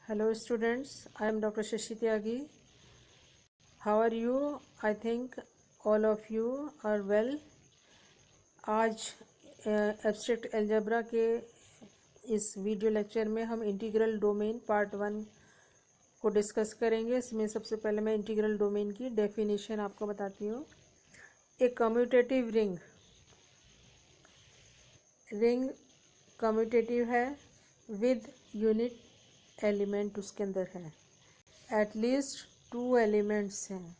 Hello students, I am Dr. Shashi Tyagi. How are you? I think all of you are well. आज abstract algebra के इस video lecture में हम integral domain part 1 को discuss करेंगे। इसमें सबसे पहले मैं इंटीग्रल डोमेन की डेफिनेशन आपको बताती हूँ। एक कम्यूटेटिव रिंग कम्यूटेटिव है विद यूनिट एलिमेंट उसके अंदर है, एटलीस्ट 2 एलिमेंट्स हैं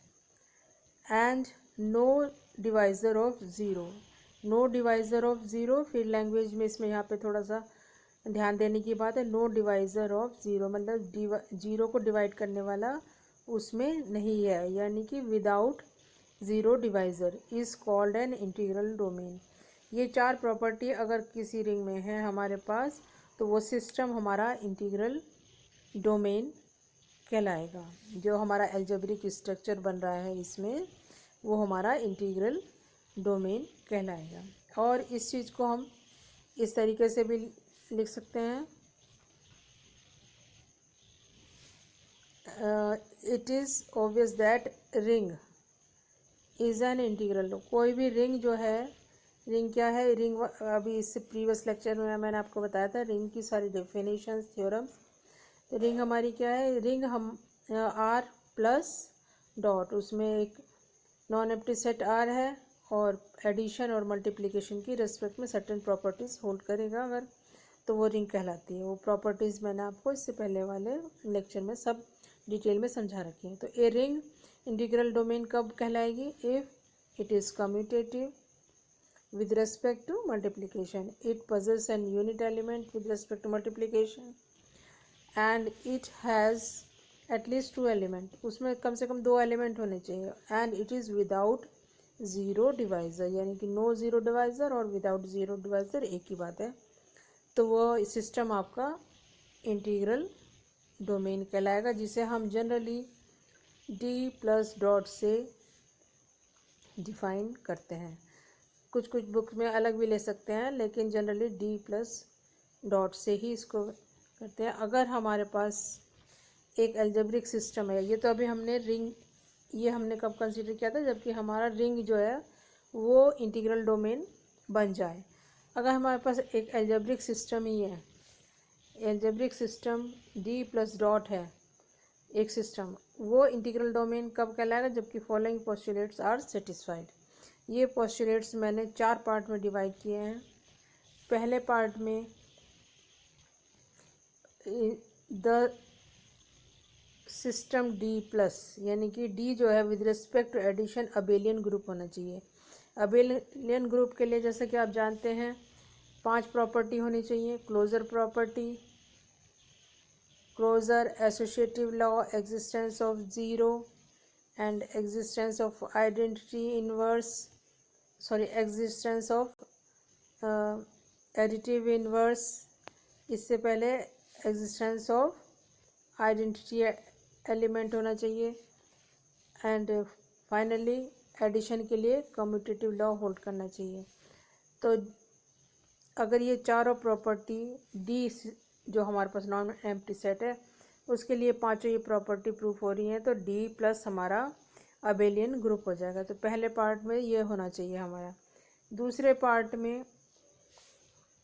and no divisor of zero. No divisor of zero, फिर लैंग्वेज में इसमें यहाँ पे थोड़ा सा ध्यान देने की बात है। नो डिवाइज़र ऑफ ज़ीरो मतलब ज़ीरो को डिवाइड करने वाला उसमें नहीं है, यानी कि without zero divisor is called an integral domain. ये 4 प्रॉपर्टी अगर किसी रिंग में है हमारे पास तो वो सिस्टम हमारा इंटीग्रल डोमेन कहलाएगा। जो हमारा एल्जेब्रिक स्ट्रक्चर बन रहा है इसमें वो हमारा इंटीग्रल डोमेन कहलाएगा। और इस चीज़ को हम इस तरीके से भी लिख सकते हैं, it is obvious that ring is an integral. कोई भी रिंग जो है, रिंग क्या है, रिंग अभी इससे प्रीवियस लेक्चर में मैंने आपको बताया था रिंग की सारी डेफिनेशंस थ्योरम्स। तो रिंग हमारी क्या है, रिंग हम आर प्लस डॉट, उसमें एक नॉन एम्प्टी सेट आर है और एडिशन और मल्टीप्लिकेशन की रेस्पेक्ट में सर्टेन प्रॉपर्टीज़ होल्ड करेगा अगर, तो वो रिंग कहलाती है। वो प्रॉपर्टीज़ मैंने आपको इससे पहले वाले लेक्चर में सब डिटेल में समझा रखी है। तो ए रिंग इंटीग्रल डोमेन कब कहलाएगी, if it is commutative with respect to multiplication, it possesses an unit element with respect to multiplication and it has at least 2 element, उसमें कम से कम 2 एलिमेंट होने चाहिए, and it is without zero divisor, यानी कि no zero divisor और without zero divisor एक ही बात है। तो वो सिस्टम आपका इंटीग्रल डोमेन कहलाएगा, जिसे हम जनरली डी प्लस डॉट से डिफाइन करते हैं। कुछ कुछ बुक में अलग भी ले सकते हैं, लेकिन जनरली डी प्लस डॉट से ही इसको करते हैं। अगर हमारे पास एक एल्जेब्रिक सिस्टम है, ये तो अभी हमने रिंग, ये हमने कब कंसीडर किया था, जबकि हमारा रिंग जो है वो इंटीग्रल डोमेन बन जाए। अगर हमारे पास एक एल्जेब्रिक सिस्टम ही है, algebraic system D plus dot है एक सिस्टम, वो इंटीग्रल डोमेन कब कहलाएगा, जबकि फॉलोइंग पोस्टुलेट्स आर सेटिस्फाइड। ये पोस्टुलेट्स मैंने 4 पार्ट में डिवाइड किए हैं। पहले पार्ट में द सिस्टम डी प्लस, यानी कि डी जो है with respect to addition abelian group होना चाहिए। अबेलियन ग्रुप के लिए जैसे कि आप जानते हैं 5 प्रॉपर्टी होनी चाहिए, closure property, closure, associative law, existence of zero and existence of identity inverse, existence of additive inverse, इससे पहले एग्जिस्टेंस ऑफ आइडेंटिटी एलिमेंट होना चाहिए, एंड फाइनली एडिशन के लिए कम्यूटेटिव लॉ होल्ड करना चाहिए। तो अगर ये चारों प्रॉपर्टी डी जो हमारे पास नॉन एम्प्टी सेट है उसके लिए पांचों ये प्रॉपर्टी प्रूफ हो रही हैं, तो डी प्लस हमारा अबेलियन ग्रुप हो जाएगा। तो पहले पार्ट में ये होना चाहिए हमारा। दूसरे पार्ट में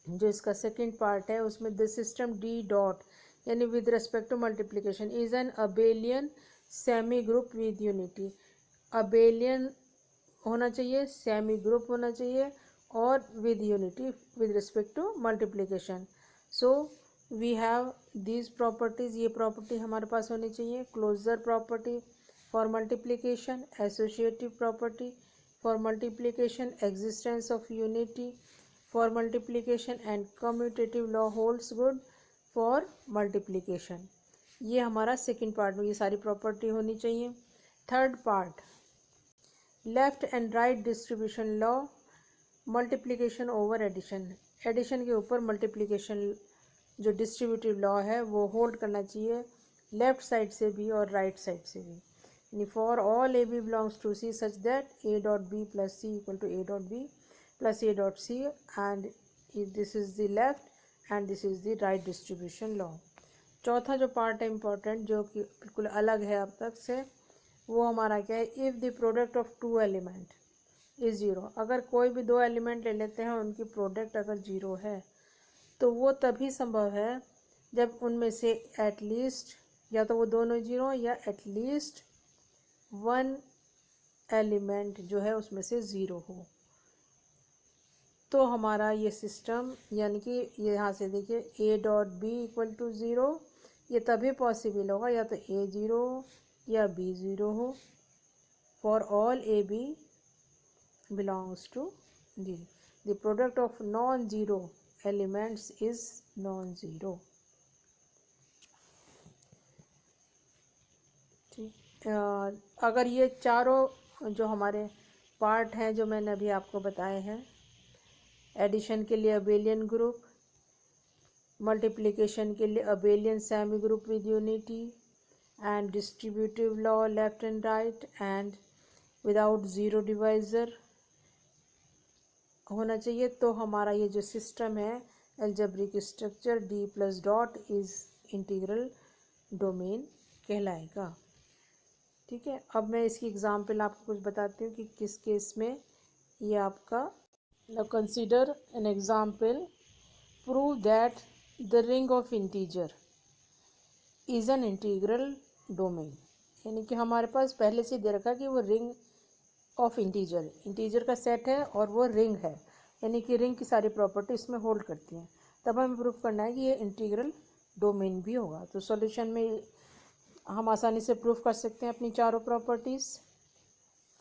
जो इसका सेकंड पार्ट है उसमें द सिस्टम डी डॉट, यानी with respect to multiplication, is an abelian semi group with unity. Abelian होना चाहिए, सेमी ग्रुप होना चाहिए और with unity with respect to multiplication. So we have these properties, ये property हमारे पास होनी चाहिए। Closure property for multiplication, associative property for multiplication, existence of unity for multiplication and commutative law holds good for multiplication. ये हमारा second part में ये सारी प्रॉपर्टी होनी चाहिए। Third part, left and right distribution law, multiplication over addition, addition के ऊपर multiplication जो डिस्ट्रीब्यूटिव लॉ है वो होल्ड करना चाहिए लेफ्ट साइड से भी और राइट साइड से भी। यानी for all A B belongs to c such that a dot b plus c equal to a dot b plus a dot c, and this is the left and this is the right distribution law. चौथा जो part है important, जो कि बिल्कुल अलग है अब तक से, वो हमारा क्या है, if the product of two element is zero. अगर कोई भी दो एलिमेंट ले लेते हैं, उनकी प्रोडक्ट अगर ज़ीरो है तो वो तभी संभव है जब उनमें से एटलीस्ट, या तो वो दोनों ज़ीरो या एटलीस्ट वन एलिमेंट जो है उसमें से ज़ीरो हो। तो हमारा ये सिस्टम, यानी कि ये यहाँ से देखिए A dot B equal to zero, ये तभी पॉसिबल होगा या तो ए ज़ीरो या बी ज़ीरो हो, for all A B belongs to D, the product of non zero elements is non zero. ठीक, अगर ये चारों जो हमारे पार्ट हैं जो मैंने अभी आपको बताए हैं, एडिशन के लिए अबेलियन ग्रुप, मल्टीप्लिकेशन के लिए abelian semi group with unity, and distributive law left and right, and without zero divisor होना चाहिए, तो हमारा ये जो सिस्टम है algebraic structure D plus dot is integral domain कहलाएगा। ठीक है, अब मैं इसकी एग्जांपल आपको कुछ बताती हूँ कि किस केस में ये आपका। Now consider an example, prove that the ring of integer is an integral domain. यानी कि हमारे पास पहले से दे रखा कि वो रिंग ऑफ इंटीजर का सेट है और वो रिंग है, यानी कि रिंग की सारी प्रॉपर्टी इसमें होल्ड करती हैं। तब हमें प्रूफ करना है कि ये इंटीग्रल डोमेन भी होगा। तो सॉल्यूशन में हम आसानी से प्रूफ कर सकते हैं अपनी चारों प्रॉपर्टीज़।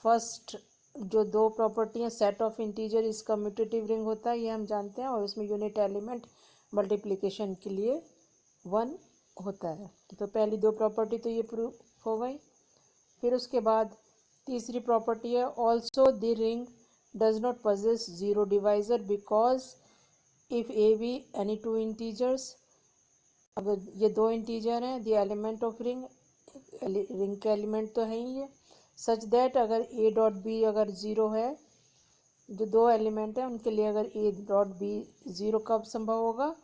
फर्स्ट जो दो प्रॉपर्टी हैं, सेट ऑफ इंटीजर इस कम्यूटेटिव रिंग होता है, ये हम जानते हैं, और उसमें यूनिट एलिमेंट मल्टीप्लिकेशन के लिए 1 होता है। तो पहली दो प्रॉपर्टी तो ये प्रूफ हो गई। फिर उसके बाद तीसरी प्रॉपर्टी है, also the ring does not possess zero divisor because if A B any two integers, अगर ये दो इंटीजर हैं, the element of ring, ring का एलिमेंट तो है ही ये, सच दैट अगर ए डॉट बी अगर ज़ीरो है, जो दो एलिमेंट हैं उनके लिए अगर ए डॉट बी ज़ीरो कब संभव होगा,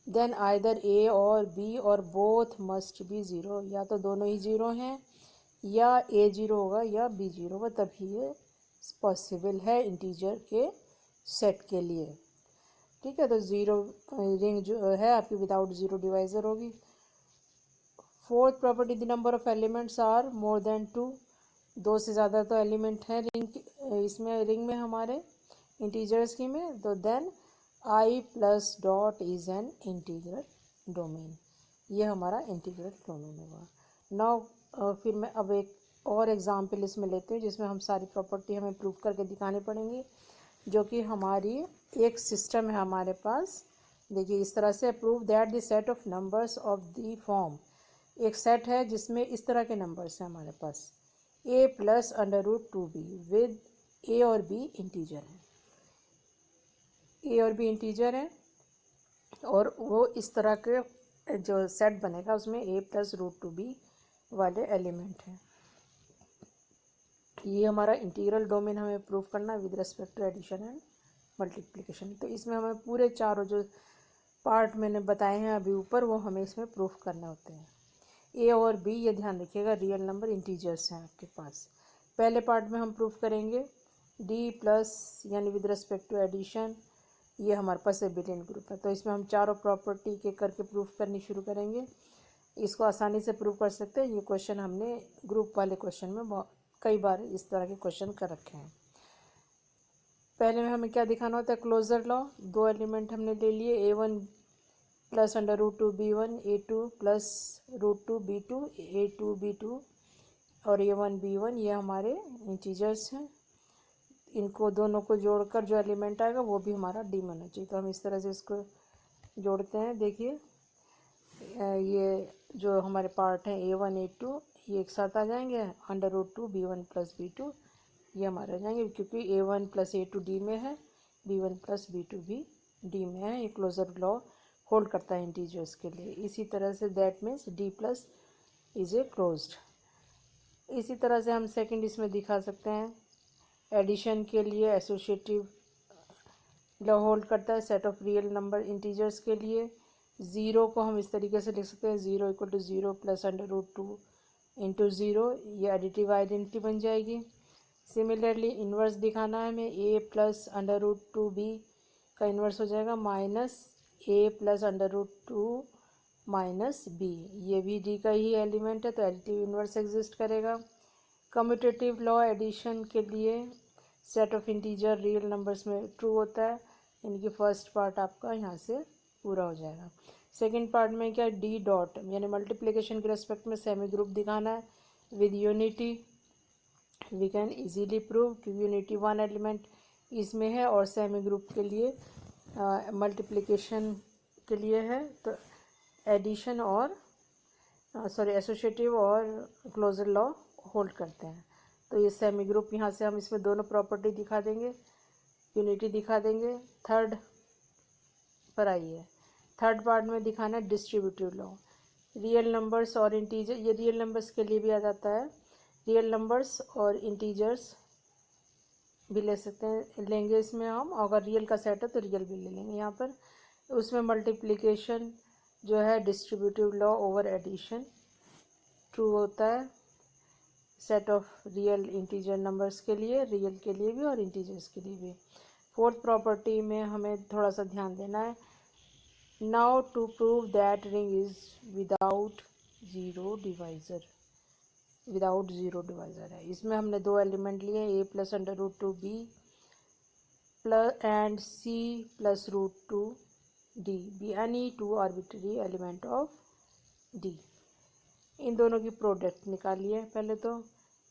देन आइदर ए और बी और बोथ मस्ट बी ज़ीरो, या तो दोनों ही ज़ीरो हैं या ए ज़ीरो होगा या बी ज़ीरो होगा, तभी ये पॉसिबल है इंटीजर के सेट के लिए। ठीक है, तो ज़ीरो रिंग जो है आपकी विदाउट ज़ीरो डिवाइज़र होगी। Fourth property, the number of elements are more than 2, दो से ज़्यादा तो एलिमेंट हैं इसमें रिंग में हमारे इंटीजर्स की में, तो then I plus dot is an integral domain, ये हमारा इंटीग्रल डोमेन होगा। नाउ फिर मैं अब एक और एग्जांपल इसमें लेते हैं जिसमें हम सारी प्रॉपर्टी हमें प्रूफ करके दिखानी पड़ेंगी, जो कि हमारी एक सिस्टम है हमारे पास। देखिए इस तरह से, prove that the set of numbers of the form, एक सेट है जिसमें इस तरह के नंबर्स हैं हमारे पास, a plus under root 2b with a और b इंटीजर हैं, a और b इंटीजर हैं, और वो इस तरह के जो सेट बनेगा उसमें a प्लस रूट 2b वाले एलिमेंट हैं। ये हमारा इंटीग्रल डोमेन हमें प्रूफ करना है with respect to addition and multiplication. तो इसमें हमें पूरे चारों जो पार्ट मैंने बताए हैं अभी ऊपर, वो हमें इसमें प्रूफ करने होते हैं। ए और बी, ये ध्यान रखिएगा, रियल नंबर इंटीजर्स हैं आपके पास। पहले पार्ट में हम प्रूफ करेंगे डी प्लस, यानी विद रिस्पेक्ट टू एडिशन, ये हमारे पास एबिलियन ग्रुप है। तो इसमें हम चारों प्रॉपर्टी के करके प्रूफ करनी शुरू करेंगे। इसको आसानी से प्रूफ कर सकते हैं। ये क्वेश्चन हमने ग्रुप वाले क्वेश्चन में कई बार इस तरह के क्वेश्चन कर रखे हैं। पहले में हमें क्या दिखाना होता है, क्लोजर लॉ। दो एलिमेंट हमने ले लिए, a1 plus under root 2b1, a2 plus root 2b2, a2b2 और a1 b1, ये हमारे इंटीजर्स हैं। इनको दोनों को जोड़कर जो एलिमेंट आएगा वो भी हमारा डी में होना चाहिए। तो हम इस तरह से इसको जोड़ते हैं। देखिए ये जो हमारे पार्ट हैं a1 a2, ये एक साथ आ जाएंगे, under root 2b1 plus b2 ये हमारे आ जाएंगे, क्योंकि a1 प्लस a2 डी में है, b1 प्लस b2 भी डी में है। ये क्लोजर लॉ होल्ड करता है इंटीजर्स के लिए। इसी तरह say that means D plus is a closed. इसी तरह से हम सेकंड इसमें दिखा सकते हैं, एडिशन के लिए एसोसिएटिव लॉ होल्ड करता है set of real number integers के लिए, ज़ीरो को हम इस तरीके से लिख सकते हैं, 0 इक्वल टू 0 प्लस √2 इंटू 0, ये एडिटिव आइडेंटिटी बन जाएगी। सिमिलरली इन्वर्स दिखाना है हमें, a प्लस √2b का इन्वर्स हो जाएगा minus a plus √2 minus b, ये भी d का ही एलिमेंट है तो एडिटिव इन्वर्स एग्जिस्ट करेगा। कम्यूटेटिव लॉ एडिशन के लिए set of integer real numbers में ट्रू होता है, इनकी फर्स्ट पार्ट आपका यहाँ से पूरा हो जाएगा। सेकंड पार्ट में क्या, डी डॉट यानी मल्टीप्लिकेशन के रेस्पेक्ट में सेमी ग्रुप दिखाना है with unity. We can easily prove क्योंकि यूनिटी वन एलिमेंट इसमें है और सेमी ग्रुप के लिए मल्टीप्लिकेशन के लिए है, तो एडिशन और एसोसिएटिव और क्लोजर लॉ होल्ड करते हैं। तो ये सेमी ग्रुप यहाँ से हम इसमें दोनों प्रॉपर्टी दिखा देंगे, यूनिटी दिखा देंगे। थर्ड पर आइए, थर्ड पार्ट में दिखाना है डिस्ट्रीब्यूटिव लॉ। रियल नंबर्स और इंटीजर, ये रियल नंबर्स के लिए भी आ जाता है, रियल नंबर्स और इंटीजर्स भी ले सकते हैं, लेंगे इसमें हम, अगर रियल का सेट है तो रियल भी ले लेंगे यहाँ पर। उसमें मल्टीप्लिकेशन जो है distributive law over addition true होता है set of real integer numbers के लिए, रियल के लिए भी और इंटीजर्स के लिए भी। फोर्थ प्रॉपर्टी में हमें थोड़ा सा ध्यान देना है। Now to prove that ring is without zero divisor, without zero divisor है। इसमें हमने दो एलिमेंट लिए, a plus √2b plus and c plus √2d, be any two arbitrary element of d। इन दोनों की प्रोडक्ट निकालिए पहले। तो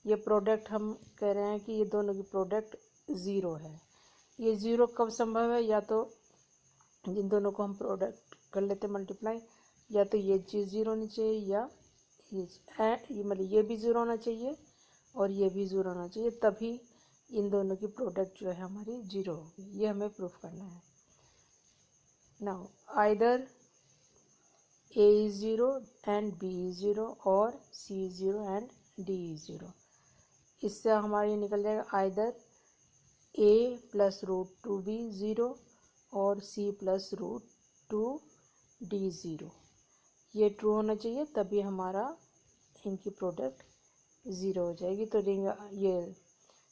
ये प्रोडक्ट हम कह रहे हैं कि ये दोनों की प्रोडक्ट ज़ीरो है। ये ज़ीरो कब संभव है, या तो इन दोनों को हम प्रोडक्ट कर लेते मल्टीप्लाई, या तो ये चीज़ ज़ीरो होनी चाहिए या ये मतलब ये भी ज़ीरो होना चाहिए और ये भी ज़ीरो होना चाहिए, तभी इन दोनों की प्रोडक्ट जो है हमारी ज़ीरो होगी। ये हमें प्रूफ करना है। Now either a is 0 and b is 0 और c is 0 and d is 0। इससे हमारी निकल जाएगा आइदर a प्लस √2b 0 और c प्लस √2d 0। ये ट्रू होना चाहिए, तभी हमारा इनकी प्रोडक्ट ज़ीरो हो जाएगी। तो रिंग, ये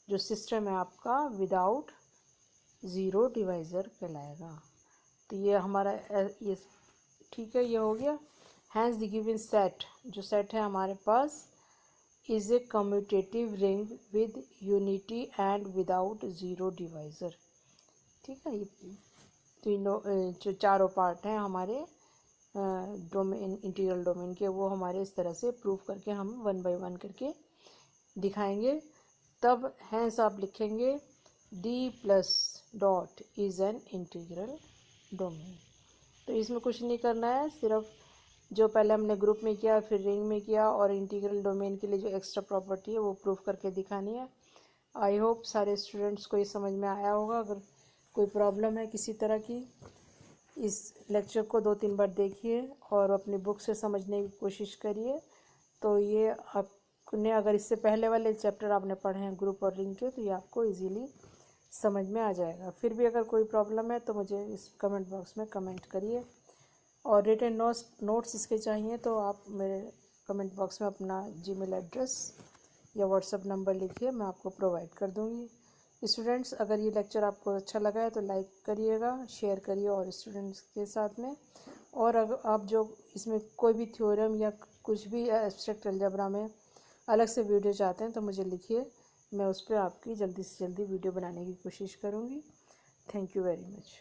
जो सिस्टम है आपका विदाउट ज़ीरो डिवाइज़र कहलाएगा। तो ये हमारा ये ठीक है, ये हो गया। हैंस द गिवन सेट, जो सेट है हमारे पास, is a commutative ring with unity and without zero divisor. ठीक है, ये तीनों जो चारों पार्ट हैं हमारे डोमेन, इंटीग्रल डोमेन के, वो हमारे इस तरह से प्रूव करके हम 1 बाय 1 करके दिखाएंगे। तब हैंस आप लिखेंगे d plus dot is an integral domain. तो इसमें कुछ नहीं करना है, सिर्फ जो पहले हमने ग्रुप में किया फिर रिंग में किया और इंटीग्रल डोमेन के लिए जो एक्स्ट्रा प्रॉपर्टी है वो प्रूव करके दिखानी है। आई होप सारे स्टूडेंट्स को ये समझ में आया होगा। अगर कोई प्रॉब्लम है किसी तरह की, इस लेक्चर को 2-3 बार देखिए और अपनी बुक से समझने की कोशिश करिए। तो ये आपने, अगर इससे पहले वाले चैप्टर आपने पढ़े हैं ग्रुप और रिंग के, तो ये आपको इजीली समझ में आ जाएगा। फिर भी अगर कोई प्रॉब्लम है तो मुझे इस कमेंट बॉक्स में कमेंट करिए, और रिटन नोट्स इसके चाहिए तो आप मेरे कमेंट बॉक्स में अपना जीमेल एड्रेस या व्हाट्सएप नंबर लिखिए, मैं आपको प्रोवाइड कर दूँगी। स्टूडेंट्स, अगर ये लेक्चर आपको अच्छा लगा है तो लाइक करिएगा, शेयर करिए और स्टूडेंट्स के साथ में। और अगर आप जो इसमें कोई भी थ्योरम या कुछ भी एब्स्ट्रैक्ट अलजेब्रा में अलग से वीडियो चाहते हैं तो मुझे लिखिए, मैं उस पर आपकी जल्दी से जल्दी वीडियो बनाने की कोशिश करूँगी। Thank you very much.